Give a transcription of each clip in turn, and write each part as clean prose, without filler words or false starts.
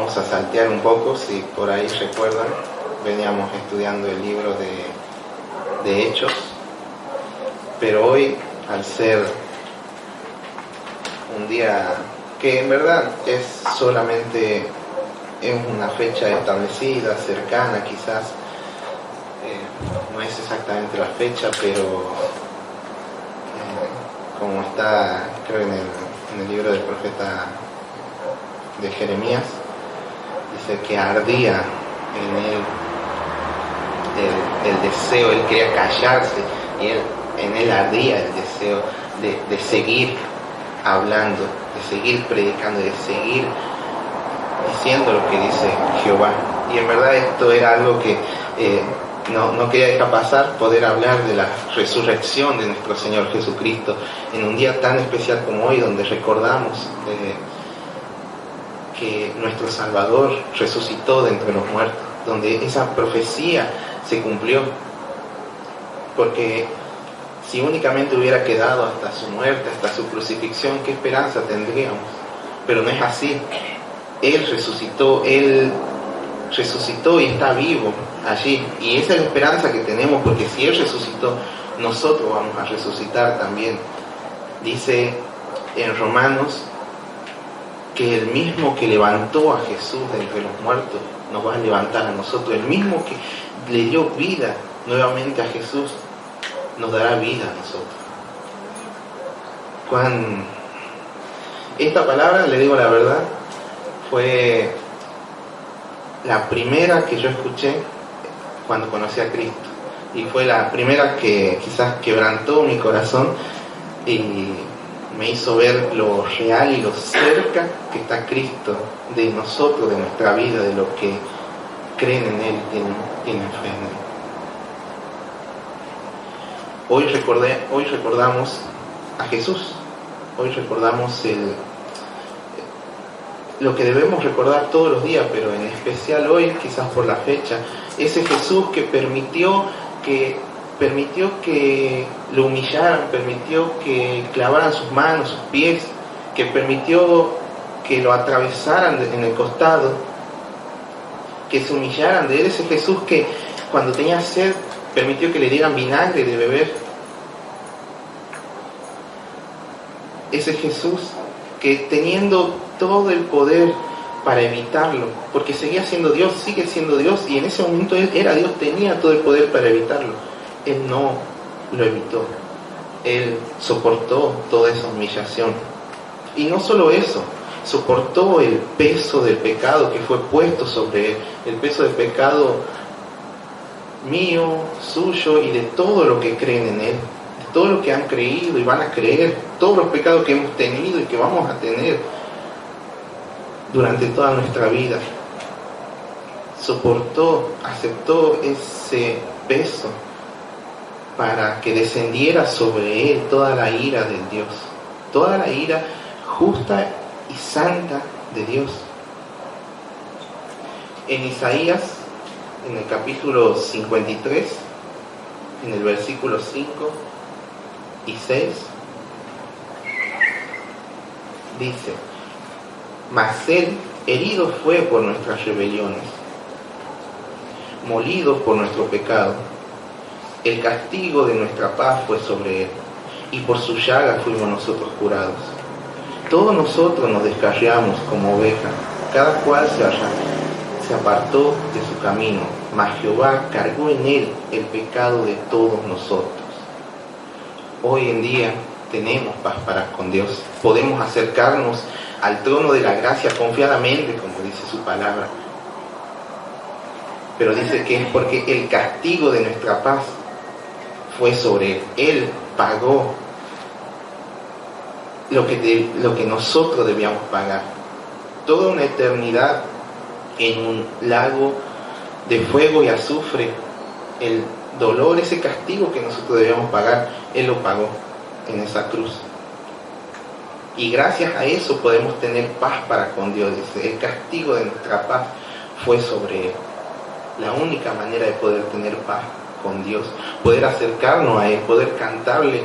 vamos a saltear un poco, si por ahí recuerdan, veníamos estudiando el libro de Hechos, pero hoy, al ser un día que en verdad es solamente una fecha establecida, cercana quizás, no es exactamente la fecha, pero como está, creo, en el libro del profeta de Jeremías, dice que ardía en él el deseo, él quería callarse y en él ardía el deseo de seguir hablando, de seguir predicando, de seguir diciendo lo que dice Jehová. Y en verdad esto era algo que no quería dejar pasar, poder hablar de la resurrección de nuestro Señor Jesucristo en un día tan especial como hoy, donde recordamos que nuestro Salvador resucitó de entre los muertos, donde esa profecía se cumplió. Porque si únicamente hubiera quedado hasta su muerte, hasta su crucifixión, ¿qué esperanza tendríamos? Pero no es así. Él resucitó y está vivo allí. Y esa es la esperanza que tenemos, porque si Él resucitó, nosotros vamos a resucitar también. Dice en Romanos que el mismo que levantó a Jesús de entre los muertos nos va a levantar a nosotros. El mismo que le dio vida nuevamente a Jesús nos dará vida a nosotros. Esta palabra, le digo la verdad, fue la primera que yo escuché cuando conocí a Cristo, y fue la primera que quizás quebrantó mi corazón y me hizo ver lo real y lo cerca que está Cristo de nosotros, de nuestra vida, de los que creen en Él, tienen fe en Él. Hoy recordamos a Jesús. Hoy recordamos lo que debemos recordar todos los días, pero en especial hoy, quizás por la fecha, ese Jesús que permitió que lo humillaran, permitió que clavaran sus manos, sus pies, que permitió que lo atravesaran en el costado, que se humillaran de él. Ese Jesús que cuando tenía sed permitió que le dieran vinagre de beber. Ese Jesús que, teniendo todo el poder para evitarlo, porque seguía siendo Dios, sigue siendo Dios, y en ese momento Él era Dios, tenía todo el poder para evitarlo, Él no lo evitó. Él soportó toda esa humillación. Y no solo eso, soportó el peso del pecado que fue puesto sobre Él, el peso del pecado mío, suyo y de todo lo que creen en Él, de todo lo que han creído y van a creer, todos los pecados que hemos tenido y que vamos a tener durante toda nuestra vida. Soportó, aceptó ese peso para que descendiera sobre Él toda la ira de Dios, toda la ira justa y santa de Dios. En Isaías, en el capítulo 53, en el versículo 5 y 6, dice: mas Él herido fue por nuestras rebeliones, molido por nuestro pecado. El castigo de nuestra paz fue sobre Él, y por su llaga fuimos nosotros curados. Todos nosotros nos descarriamos como ovejas, cada cual se apartó de su camino, mas Jehová cargó en Él el pecado de todos nosotros. Hoy en día tenemos paz para con Dios. Podemos acercarnos al trono de la gracia confiadamente, como dice su palabra. Pero dice que es porque el castigo de nuestra paz fue sobre Él. Él pagó lo que nosotros debíamos pagar. Toda una eternidad en un lago de fuego y azufre, el dolor, ese castigo que nosotros debíamos pagar, Él lo pagó en esa cruz. Y gracias a eso podemos tener paz para con Dios. Dice, el castigo de nuestra paz fue sobre Él. La única manera de poder tener paz con Dios, poder acercarnos a Él, poder cantarle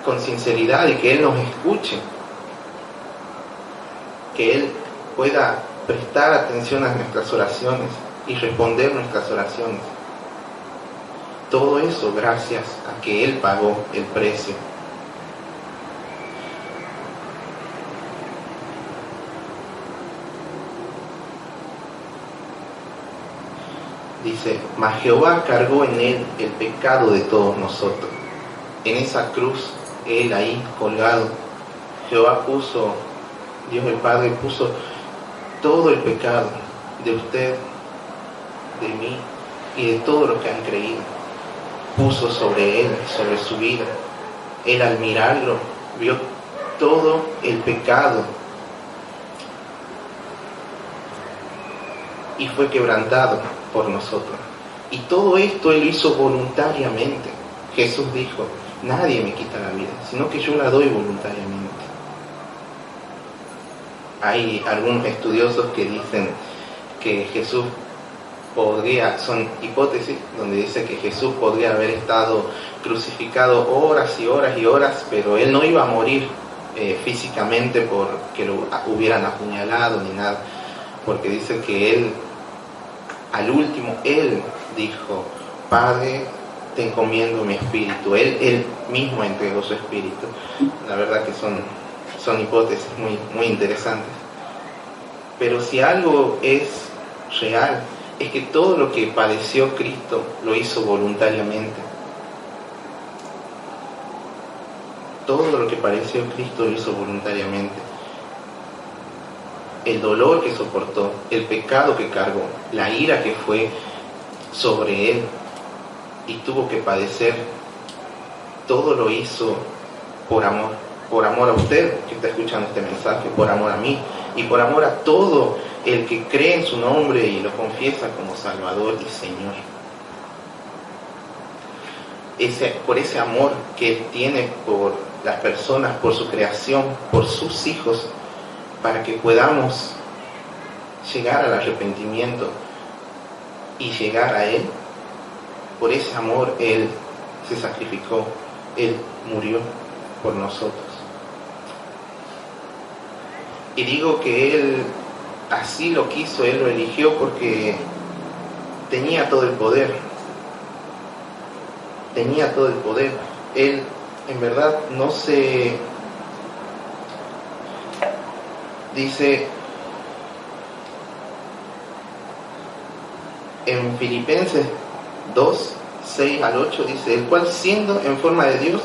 con sinceridad y que Él nos escuche, que Él pueda prestar atención a nuestras oraciones y responder nuestras oraciones. Todo eso gracias a que Él pagó el precio. Dice, mas Jehová cargó en Él el pecado de todos nosotros. En esa cruz, Él ahí colgado, Jehová puso, Dios el Padre puso todo el pecado de usted, de mí y de todos los que han creído. Puso sobre Él, sobre su vida. Él al mirarlo, vio todo el pecado y fue quebrantado por nosotros. Y todo esto Él lo hizo voluntariamente. Jesús dijo, nadie me quita la vida, sino que yo la doy voluntariamente. Hay algunos estudiosos que dicen que Jesús podría, son hipótesis donde dice que Jesús podría haber estado crucificado horas y horas y horas, pero Él no iba a morir físicamente porque lo hubieran apuñalado ni nada, porque dice que Él, al último, Él dijo, Padre, te encomiendo mi espíritu. Él mismo entregó su espíritu. La verdad que son hipótesis muy interesantes. Pero si algo es real, es que todo lo que padeció Cristo lo hizo voluntariamente. Todo lo que padeció Cristo lo hizo voluntariamente. El dolor que soportó, el pecado que cargó, la ira que fue sobre Él y tuvo que padecer, todo lo hizo por amor a usted que está escuchando este mensaje, por amor a mí y por amor a todo el que cree en su nombre y lo confiesa como Salvador y Señor. Por ese amor que Él tiene por las personas, por su creación, por sus hijos, para que podamos llegar al arrepentimiento y llegar a Él. Por ese amor Él se sacrificó, Él murió por nosotros. Y digo que Él así lo quiso, Él lo eligió porque tenía todo el poder. Tenía todo el poder. Él en verdad no se... Dice en Filipenses 2, 6 al 8, dice, el cual siendo en forma de Dios,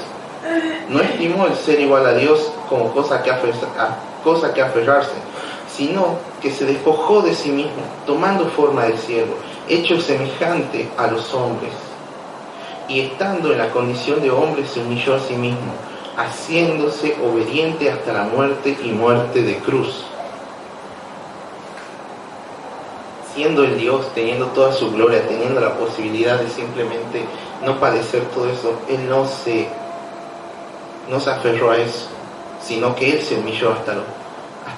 no estimó el ser igual a Dios como cosa que aferrarse, sino que se despojó de sí mismo, tomando forma de siervo, hecho semejante a los hombres, y estando en la condición de hombre se humilló a sí mismo, haciéndose obediente hasta la muerte y muerte de cruz. Siendo el Dios, teniendo toda su gloria, teniendo la posibilidad de simplemente no padecer todo eso, Él no se aferró a eso, sino que Él se humilló hasta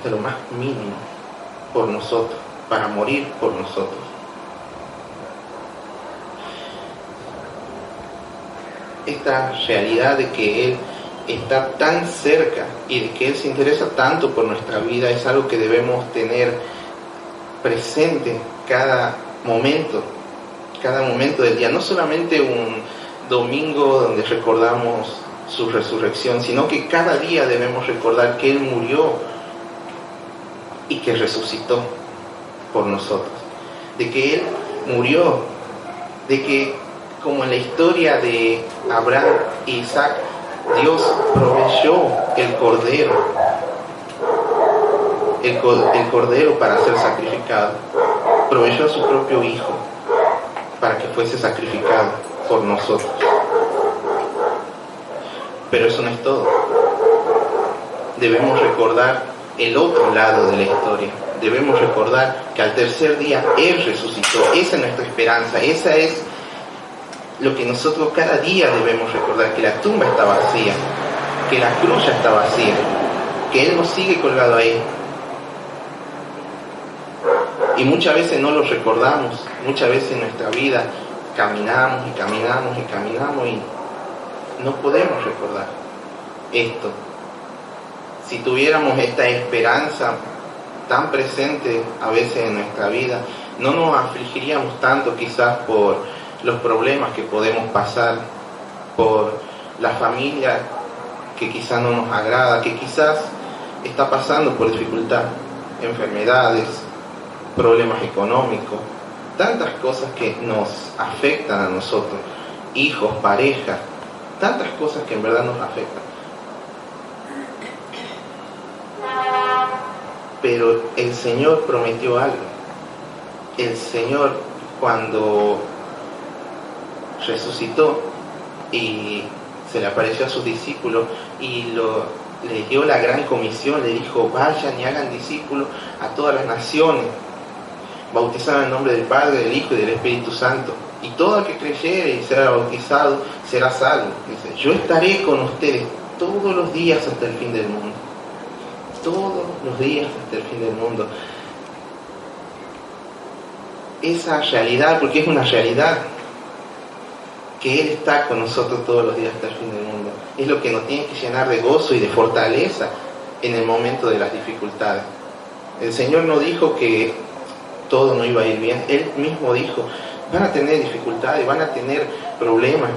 lo más mínimo por nosotros, para morir por nosotros. Esta realidad de que Él está tan cerca y de que Él se interesa tanto por nuestra vida es algo que debemos tener presente cada momento del día. No solamente un domingo donde recordamos su resurrección, sino que cada día debemos recordar que Él murió y que resucitó por nosotros. De que Él murió, de que como en la historia de Abraham e Isaac, Dios proveyó el cordero para ser sacrificado, proveyó a su propio hijo para que fuese sacrificado por nosotros. Pero eso no es todo. Debemos recordar el otro lado de la historia. Debemos recordar que al tercer día Él resucitó. Esa es nuestra esperanza, esa es lo que nosotros cada día debemos recordar, que la tumba está vacía, que la cruz ya está vacía, que Él nos sigue colgado ahí. Y muchas veces no lo recordamos, muchas veces en nuestra vida caminamos y no podemos recordar esto. Si tuviéramos esta esperanza tan presente a veces en nuestra vida, no nos afligiríamos tanto quizás por los problemas que podemos pasar, por la familia que quizás no nos agrada, que quizás está pasando por dificultad, enfermedades, problemas económicos, tantas cosas que nos afectan a nosotros, hijos, pareja, tantas cosas que en verdad nos afectan. Pero el Señor prometió algo. El Señor, cuando resucitó y se le apareció a sus discípulos y le dio la gran comisión, le dijo: vayan y hagan discípulos a todas las naciones, bautizados en nombre del Padre, del Hijo y del Espíritu Santo, y todo el que creyere y sea bautizado será salvo. Dice: yo estaré con ustedes todos los días hasta el fin del mundo. Todos los días hasta el fin del mundo. Esa realidad, porque es una realidad, que Él está con nosotros todos los días hasta el fin del mundo, es lo que nos tiene que llenar de gozo y de fortaleza en el momento de las dificultades. El Señor no dijo que todo no iba a ir bien. Él mismo dijo: van a tener dificultades, van a tener problemas.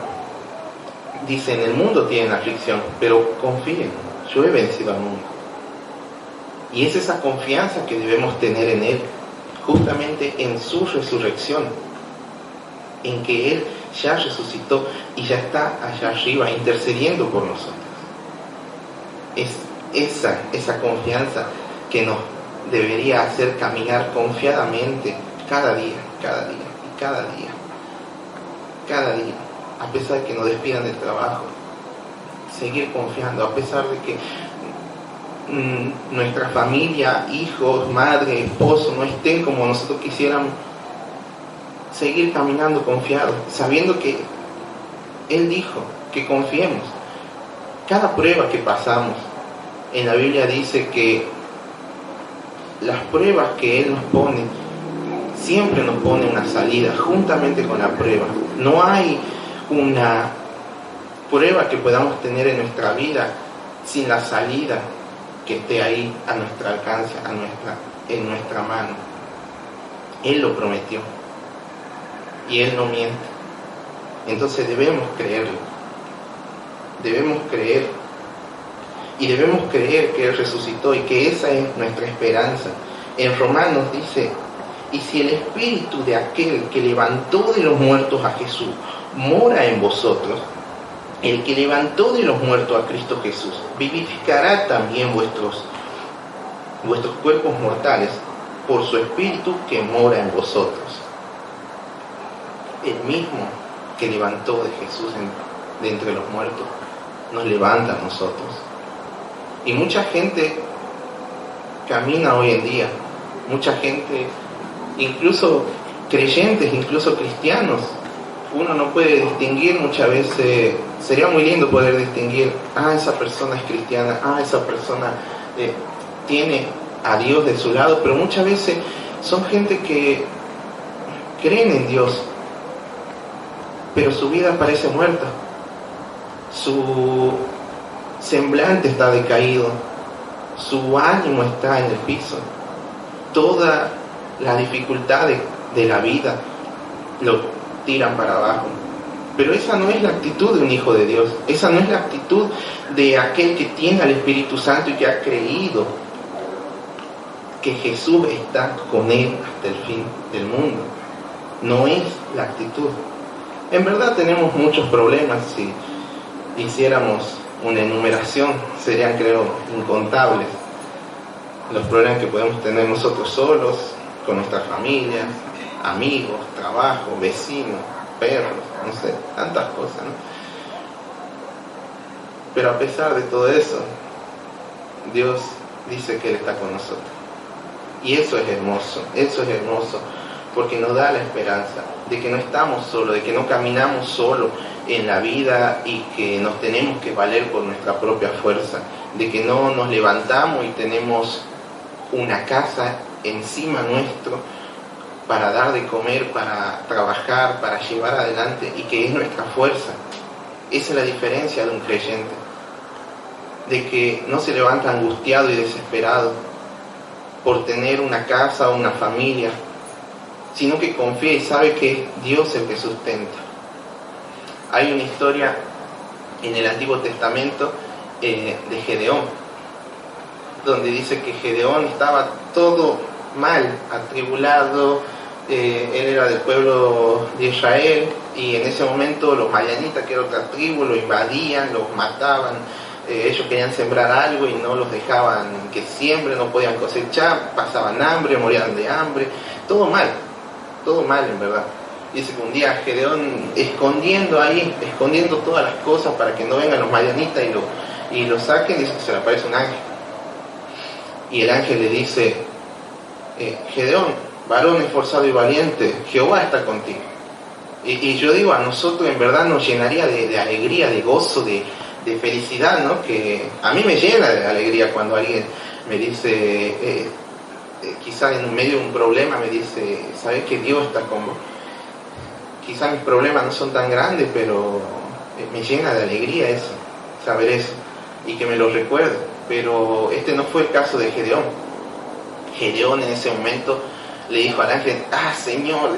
Dice: en el mundo tienen aflicción, pero confíen, yo he vencido al mundo. Y es esa confianza que debemos tener en Él, justamente en su resurrección, en que Él ya resucitó y ya está allá arriba intercediendo por nosotros. Es esa confianza que nos debería hacer caminar confiadamente cada día, cada día y cada día. Cada día, a pesar de que nos despidan del trabajo, seguir confiando, a pesar de que nuestra familia, hijos, madre, esposo no estén como nosotros quisiéramos, seguir caminando confiados, sabiendo que Él dijo que confiemos. Cada prueba que pasamos, en la Biblia dice que las pruebas que Él nos pone, siempre nos pone una salida juntamente con la prueba. No hay una prueba que podamos tener en nuestra vida sin la salida que esté ahí a nuestro alcance, en nuestra mano. Él lo prometió y Él no miente. Entonces debemos creerlo, debemos creer, y debemos creer que Él resucitó y que esa es nuestra esperanza. En Romanos dice: y si el espíritu de aquel que levantó de los muertos a Jesús mora en vosotros, el que levantó de los muertos a Cristo Jesús vivificará también vuestros cuerpos mortales por su espíritu que mora en vosotros. El mismo que levantó de Jesús de entre los muertos nos levanta a nosotros. Y mucha gente camina hoy en día, mucha gente, incluso creyentes, incluso cristianos, uno no puede distinguir muchas veces. Sería muy lindo poder distinguir: esa persona es cristiana, esa persona tiene a Dios de su lado, pero muchas veces son gente que creen en Dios, pero su vida parece muerta, su semblante está decaído, su ánimo está en el piso, toda la dificultad de la vida lo tiran para abajo. Pero esa no es la actitud de un hijo de Dios, esa no es la actitud de aquel que tiene al Espíritu Santo y que ha creído que Jesús está con él hasta el fin del mundo. No es la actitud. En verdad tenemos muchos problemas. Si hiciéramos una enumeración, serían, creo, incontables los problemas que podemos tener nosotros solos, con nuestras familias, amigos, trabajo, vecinos, perros, no sé, tantas cosas, ¿no? Pero a pesar de todo eso, Dios dice que Él está con nosotros. Y eso es hermoso, porque nos da la esperanza de que no estamos solos, de que no caminamos solos en la vida y que nos tenemos que valer por nuestra propia fuerza, de que no nos levantamos y tenemos una casa encima nuestro para dar de comer, para trabajar, para llevar adelante, y que es nuestra fuerza. Esa es la diferencia de un creyente, de que no se levanta angustiado y desesperado por tener una casa o una familia, sino que confía y sabe que es Dios el que sustenta. Hay una historia en el Antiguo Testamento de Gedeón, donde dice que Gedeón estaba todo mal, atribulado, él era del pueblo de Israel, y en ese momento los madianitas, que era otra tribu, lo invadían, los mataban, ellos querían sembrar algo y no los dejaban que siembren, no podían cosechar, pasaban hambre, morían de hambre, todo mal en verdad. Dice que un día Gedeón escondiendo todas las cosas para que no vengan los madianitas y lo saquen, dice que se le aparece un ángel. Y el ángel le dice, Gedeón, varón esforzado y valiente, Jehová está contigo. Y yo digo, a nosotros en verdad nos llenaría de alegría, de gozo, de felicidad, ¿no? Que a mí me llena de alegría cuando alguien me dice, quizás en medio de un problema me dice, ¿sabes que Dios está con vos? Quizás mis problemas no son tan grandes, pero me llena de alegría eso, saber eso, y que me lo recuerde. Pero este no fue el caso de Gedeón. Gedeón en ese momento le dijo al ángel, Señor,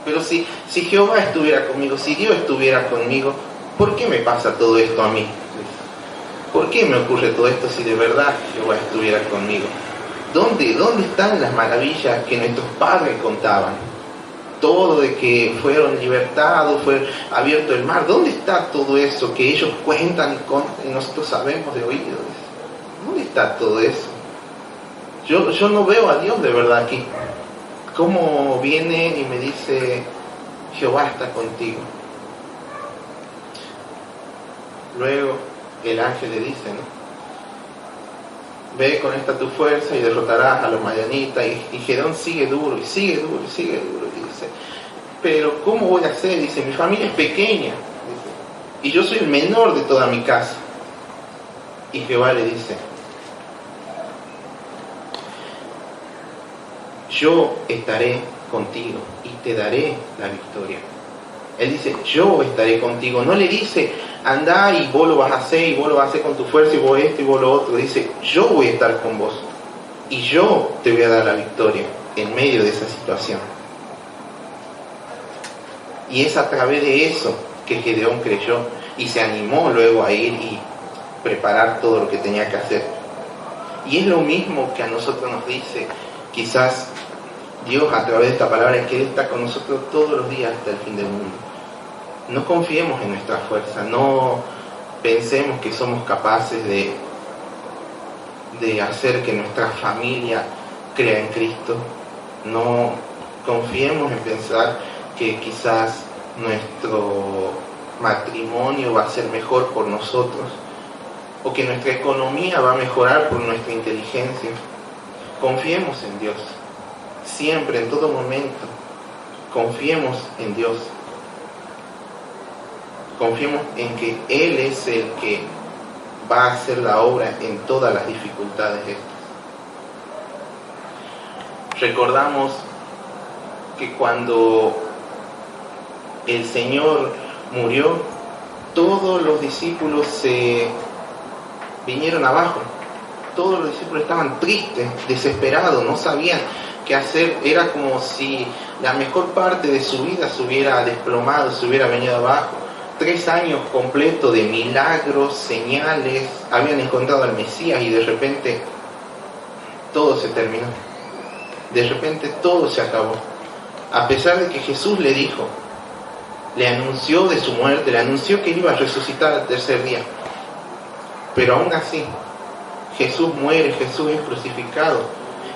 pero si Jehová estuviera conmigo, si Dios estuviera conmigo, ¿por qué me pasa todo esto a mí? ¿Por qué me ocurre todo esto si de verdad Jehová estuviera conmigo? ¿Dónde están las maravillas que nuestros padres contaban? Todo de que fueron libertados, fue abierto el mar. ¿Dónde está todo eso que ellos cuentan y nosotros sabemos de oído? ¿Dónde está todo eso? Yo no veo a Dios de verdad aquí. ¿Cómo viene y me dice, Jehová está contigo? Luego el ángel le dice, ¿no? Ve con esta tu fuerza y derrotarás a los madianitas. Y Gedeón sigue duro, y sigue duro, y sigue duro. Y dice, pero ¿cómo voy a hacer? Dice, mi familia es pequeña, dice, y yo soy el menor de toda mi casa. Y Jehová le dice, yo estaré contigo y te daré la victoria. Él dice, yo estaré contigo. No le dice, anda y vos lo vas a hacer, y vos lo vas a hacer con tu fuerza, y vos esto y vos lo otro. Dice, yo voy a estar con vos y yo te voy a dar la victoria en medio de esa situación. Y es a través de eso que Gedeón creyó y se animó luego a ir y preparar todo lo que tenía que hacer. Y es lo mismo que a nosotros nos dice quizás Dios a través de esta palabra, que Él está con nosotros todos los días hasta el fin del mundo. No confiemos en nuestra fuerza, no pensemos que somos capaces de hacer que nuestra familia crea en Cristo. No confiemos en pensar que quizás nuestro matrimonio va a ser mejor por nosotros, o que nuestra economía va a mejorar por nuestra inteligencia. Confiemos en Dios, siempre, en todo momento. Confiemos en Dios. Confiemos en que Él es el que va a hacer la obra en todas las dificultades estas. Recordamos que cuando el Señor murió, todos los discípulos se vinieron abajo. Todos los discípulos estaban tristes, desesperados, no sabían qué hacer. Era como si la mejor parte de su vida se hubiera desplomado, se hubiera venido abajo. 3 años completos de milagros, señales, habían encontrado al Mesías y de repente todo se terminó. De repente todo se acabó. A pesar de que Jesús le dijo, le anunció de su muerte, le anunció que él iba a resucitar al 3er día. Pero aún así, Jesús muere, Jesús es crucificado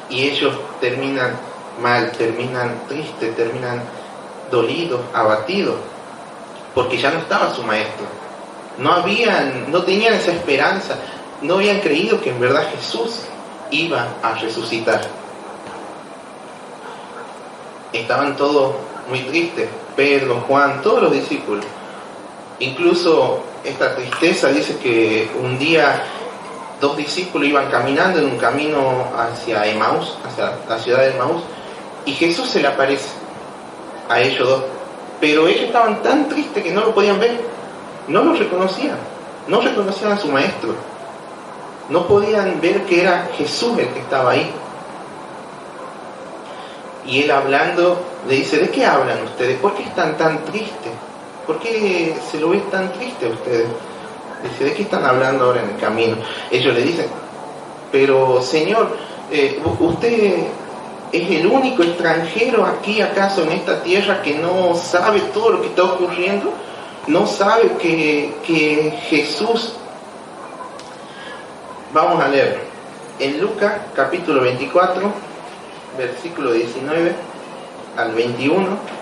y ellos terminan mal, terminan tristes, terminan dolidos, abatidos, porque ya no estaba su maestro. No tenían esa esperanza, no habían creído que en verdad Jesús iba a resucitar. Estaban todos muy tristes, Pedro, Juan, todos los discípulos. Incluso esta tristeza dice que un día 2 discípulos iban caminando en un camino hacia Emaús, hacia la ciudad de Emaús, y Jesús se le aparece a ellos 2. Pero ellos estaban tan tristes que no lo podían ver, no lo reconocían, no reconocían a su maestro, no podían ver que era Jesús el que estaba ahí. Y él hablando, le dice, ¿de qué hablan ustedes? ¿Por qué están tan tristes? ¿Por qué se lo ve tan triste a ustedes? Dice, ¿de qué están hablando ahora en el camino? Ellos le dicen, pero Señor, usted es el único extranjero aquí acaso en esta tierra que no sabe todo lo que está ocurriendo, no sabe que Jesús... Vamos a leer en Lucas capítulo 24, versículo 19 al 21.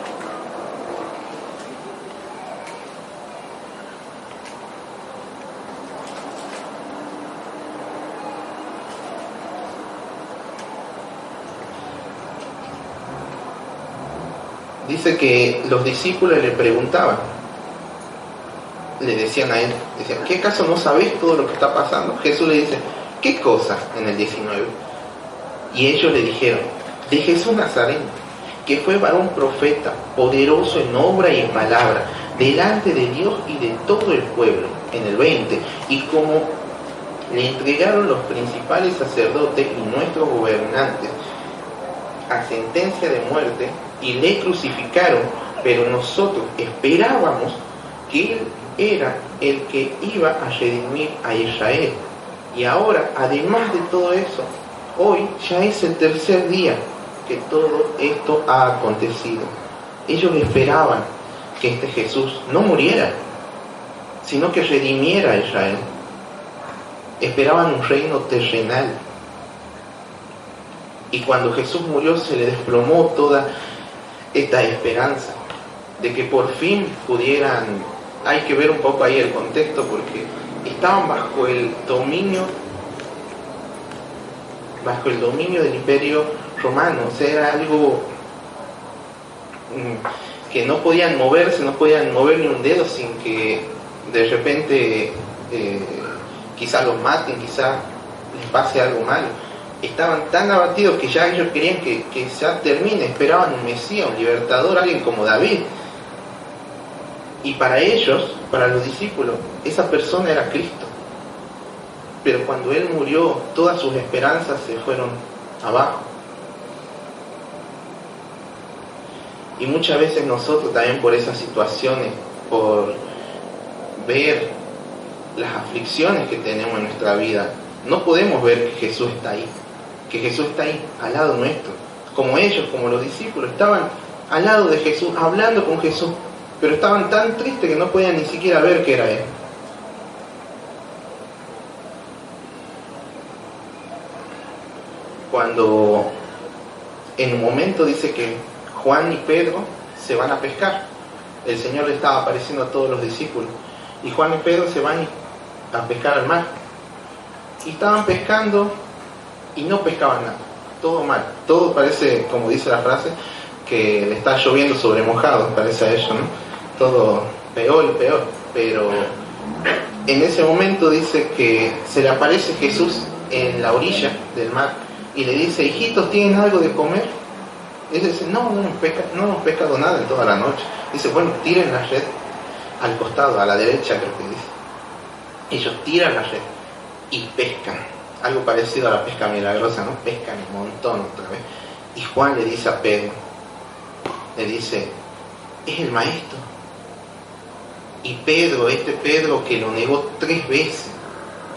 Dice que los discípulos le preguntaban, le decían a él, decían, ¿qué acaso no sabés todo lo que está pasando? Jesús le dice, ¿qué cosa? En el 19. Y ellos le dijeron, de Jesús Nazareno, que fue varón profeta, poderoso en obra y en palabra, delante de Dios y de todo el pueblo. En el 20, y como le entregaron los principales sacerdotes y nuestros gobernantes a sentencia de muerte, y le crucificaron, pero nosotros esperábamos que él era el que iba a redimir a Israel. Y ahora, además de todo eso, hoy ya es el tercer día que todo esto ha acontecido. Ellos esperaban que este Jesús no muriera, sino que redimiera a Israel. Esperaban un reino terrenal. Y cuando Jesús murió se le desplomó toda esta esperanza de que por fin pudieran, hay que ver un poco ahí el contexto, porque estaban bajo el dominio del Imperio Romano. O sea, era algo que no podían moverse, no podían mover ni un dedo sin que de repente quizá los maten, quizá les pase algo malo. Estaban tan abatidos que ya ellos querían que ya termine, esperaban un Mesías, un libertador, alguien como David. Y para ellos, para los discípulos, esa persona era Cristo. Pero cuando Él murió, todas sus esperanzas se fueron abajo. Y muchas veces nosotros también por esas situaciones, por ver las aflicciones que tenemos en nuestra vida, no podemos ver que Jesús está ahí. Que Jesús está ahí, al lado nuestro. Como ellos, como los discípulos, estaban al lado de Jesús, hablando con Jesús, pero estaban tan tristes que no podían ni siquiera ver que era Él. Cuando en un momento dice que Juan y Pedro se van a pescar, el Señor le estaba apareciendo a todos los discípulos, y Juan y Pedro se van a pescar al mar, y estaban pescando y no pescaban nada, todo mal, todo parece, como dice la frase, que le está lloviendo sobre mojado, parece a ellos, ¿no? Todo peor y peor. Pero en ese momento dice que se le aparece Jesús en la orilla del mar y le dice, hijitos, ¿tienen algo de comer? Y ellos dicen, no hemos pescado nada en toda la noche. Dice, bueno, tiren la red al costado, a la derecha creo que dice. Ellos tiran la red y pescan. Algo parecido a la pesca milagrosa, ¿no? Pescan un montón otra vez. Y Juan le dice a Pedro, le dice, es el maestro. Y Pedro, este Pedro que lo negó 3 veces,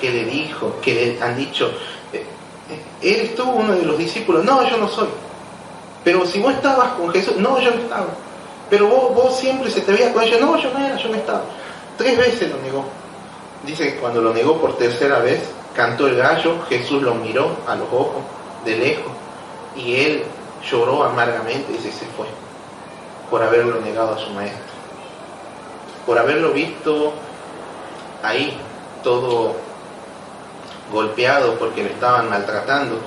que le dijo, que le han dicho, ¿eres tú uno de los discípulos? No, yo no soy. Pero si vos estabas con Jesús, no, yo no estaba. Pero vos siempre se te veía con ellos, no, yo no era, yo no estaba. 3 veces lo negó. Dice que cuando lo negó por tercera vez, cantó el gallo, Jesús lo miró a los ojos, de lejos, y él lloró amargamente y se fue, por haberlo negado a su maestro, por haberlo visto ahí, todo golpeado porque lo estaban maltratando.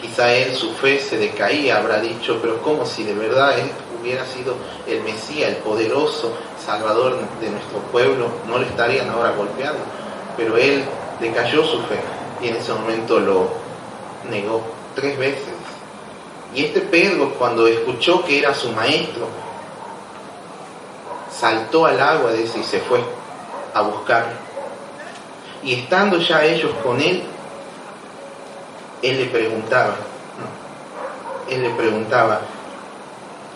Quizá él, su fe se decaía, habrá dicho, pero como si de verdad él hubiera sido el Mesías, el poderoso Salvador de nuestro pueblo, no le estarían ahora golpeando. Pero él decayó su fe y en ese momento lo negó 3 veces. Y este Pedro, cuando escuchó que era su maestro, saltó al agua de ese y se fue a buscarlo. Y estando ya ellos con él le preguntaba,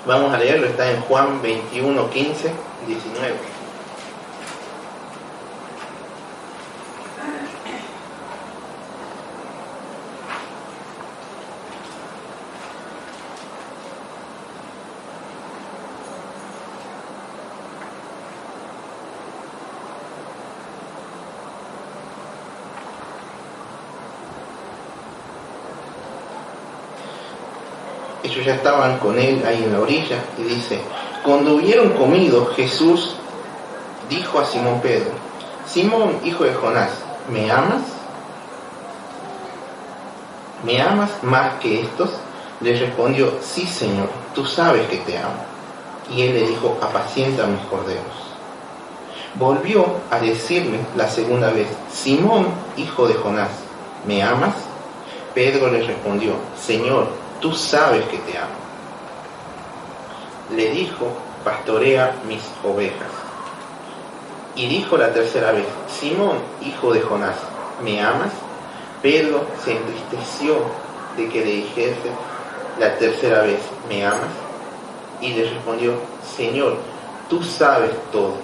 Vamos a leerlo, está en Juan 21, 15, 19. Ellos ya estaban con él ahí en la orilla y dice: cuando hubieron comido, Jesús dijo a Simón Pedro: Simón, hijo de Jonás, ¿me amas? ¿Me amas más que estos? Le respondió: sí, Señor, tú sabes que te amo. Y él le dijo: apacienta mis corderos. Volvió a decirle la segunda vez: Simón, hijo de Jonás, ¿me amas? Pedro le respondió: Señor, tú sabes que te amo. Le dijo: pastorea mis ovejas. Y dijo la tercera vez: Simón, hijo de Jonás, ¿me amas? Pedro se entristeció de que le dijese la tercera vez: ¿me amas? Y le respondió: Señor, tú sabes todo.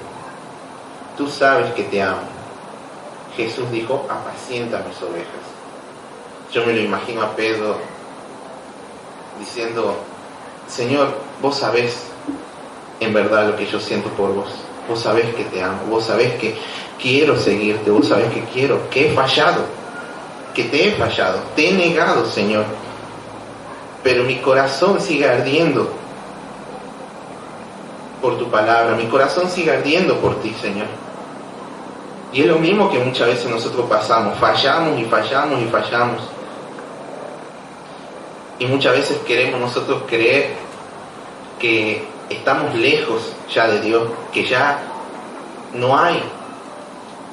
Tú sabes que te amo. Jesús dijo: apacienta mis ovejas. Yo me lo imagino a Pedro diciendo: Señor, vos sabés en verdad lo que yo siento por vos. Vos sabés que te amo. Vos sabés que quiero seguirte. Vos sabés que he fallado. Que te he fallado. Te he negado, Señor. Pero mi corazón sigue ardiendo por tu palabra. Mi corazón sigue ardiendo por ti, Señor. Y es lo mismo que muchas veces nosotros pasamos. Fallamos y fallamos y fallamos. Y muchas veces queremos nosotros creer que estamos lejos ya de Dios, que ya no hay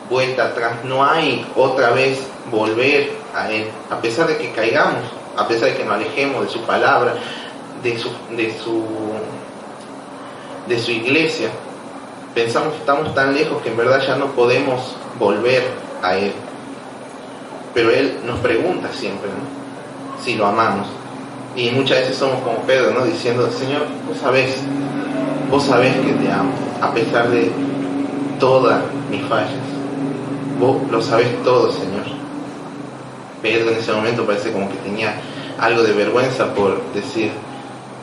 vuelta atrás, no hay otra vez volver a Él, a pesar de que caigamos, a pesar de que nos alejemos de su palabra, de su iglesia. Pensamos que estamos tan lejos que en verdad ya no podemos volver a Él. Pero Él nos pregunta siempre, ¿no?, si lo amamos. Y muchas veces somos como Pedro, ¿no?, diciendo: Señor, vos sabés que te amo, a pesar de todas mis fallas. Vos lo sabés todo, Señor. Pedro en ese momento parece como que tenía algo de vergüenza por decir: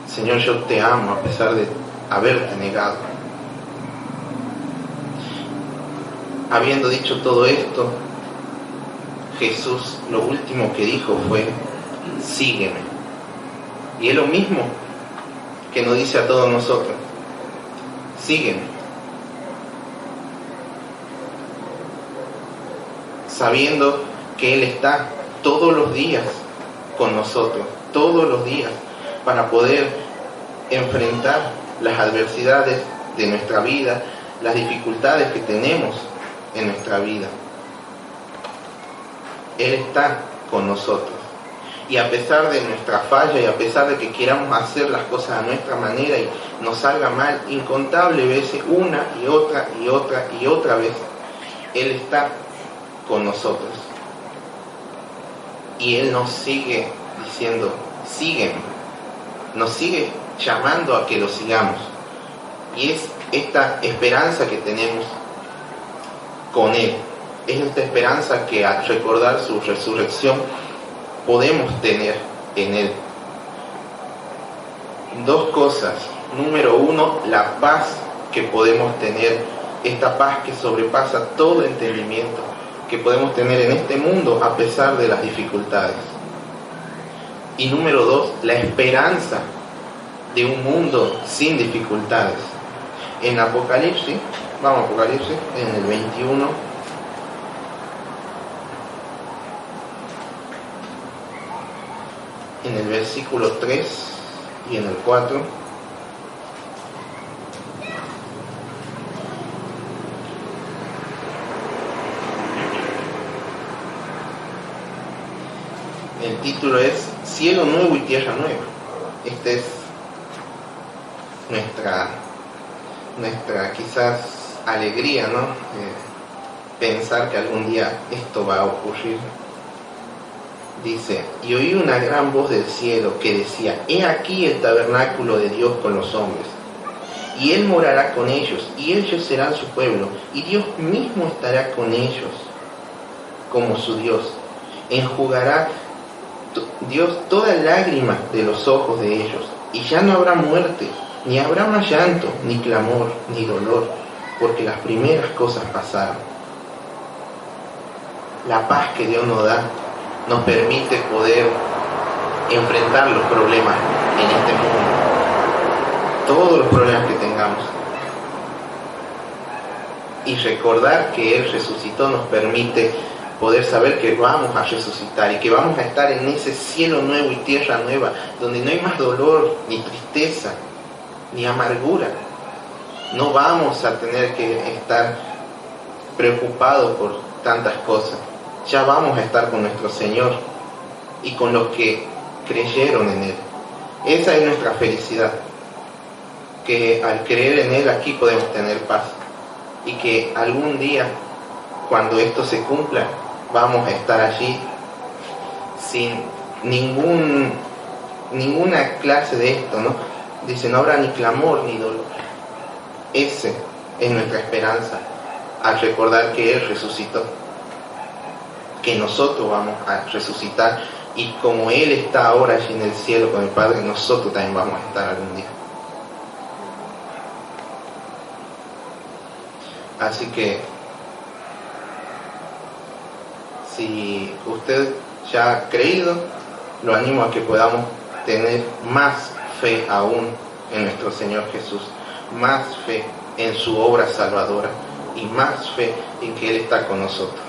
Señor, yo te amo a pesar de haberte negado. Habiendo dicho todo esto, Jesús lo último que dijo fue: sígueme. Y es lo mismo que nos dice a todos nosotros: sígueme. Sabiendo que Él está todos los días con nosotros, todos los días, para poder enfrentar las adversidades de nuestra vida, las dificultades que tenemos en nuestra vida. Él está con nosotros. Y a pesar de nuestra falla y a pesar de que queramos hacer las cosas a nuestra manera y nos salga mal incontables veces, una y otra y otra y otra vez, Él está con nosotros. Y Él nos sigue diciendo: sígueme. Nos sigue llamando a que lo sigamos. Y es esta esperanza que tenemos con Él. Es esta esperanza que al recordar su resurrección podemos tener en Él. Dos cosas. Número uno, la paz que podemos tener, esta paz que sobrepasa todo entendimiento, que podemos tener en este mundo a pesar de las dificultades. Y número dos, la esperanza de un mundo sin dificultades. En Apocalipsis, vamos a Apocalipsis, en el 21, en el versículo 3 y en el 4. El título es Cielo nuevo y tierra nueva. Esta es nuestra quizás alegría, ¿no? Pensar que algún día esto va a ocurrir. Dice, y oí una gran voz del cielo que decía, he aquí el tabernáculo de Dios con los hombres, y Él morará con ellos, y ellos serán su pueblo, y Dios mismo estará con ellos como su Dios. Enjugará Dios toda lágrima de los ojos de ellos, y ya no habrá muerte, ni habrá más llanto, ni clamor, ni dolor, porque las primeras cosas pasaron. La paz que Dios nos da nos permite poder enfrentar los problemas en este mundo, todos los problemas que tengamos. Y recordar que Él resucitó nos permite poder saber que vamos a resucitar y que vamos a estar en ese cielo nuevo y tierra nueva, donde no hay más dolor, ni tristeza, ni amargura. No vamos a tener que estar preocupados por tantas cosas. Ya vamos a estar con nuestro Señor y con los que creyeron en Él. Esa es nuestra felicidad, que al creer en Él aquí podemos tener paz, y que algún día, cuando esto se cumpla, vamos a estar allí sin ninguna clase de esto, ¿no? Dice, no habrá ni clamor ni dolor. Esa es nuestra esperanza al recordar que Él resucitó, que nosotros vamos a resucitar, y como Él está ahora allí en el cielo con el Padre, nosotros también vamos a estar algún día. Así que si usted ya ha creído, lo animo a que podamos tener más fe aún en nuestro Señor Jesús, más fe en su obra salvadora y más fe en que Él está con nosotros.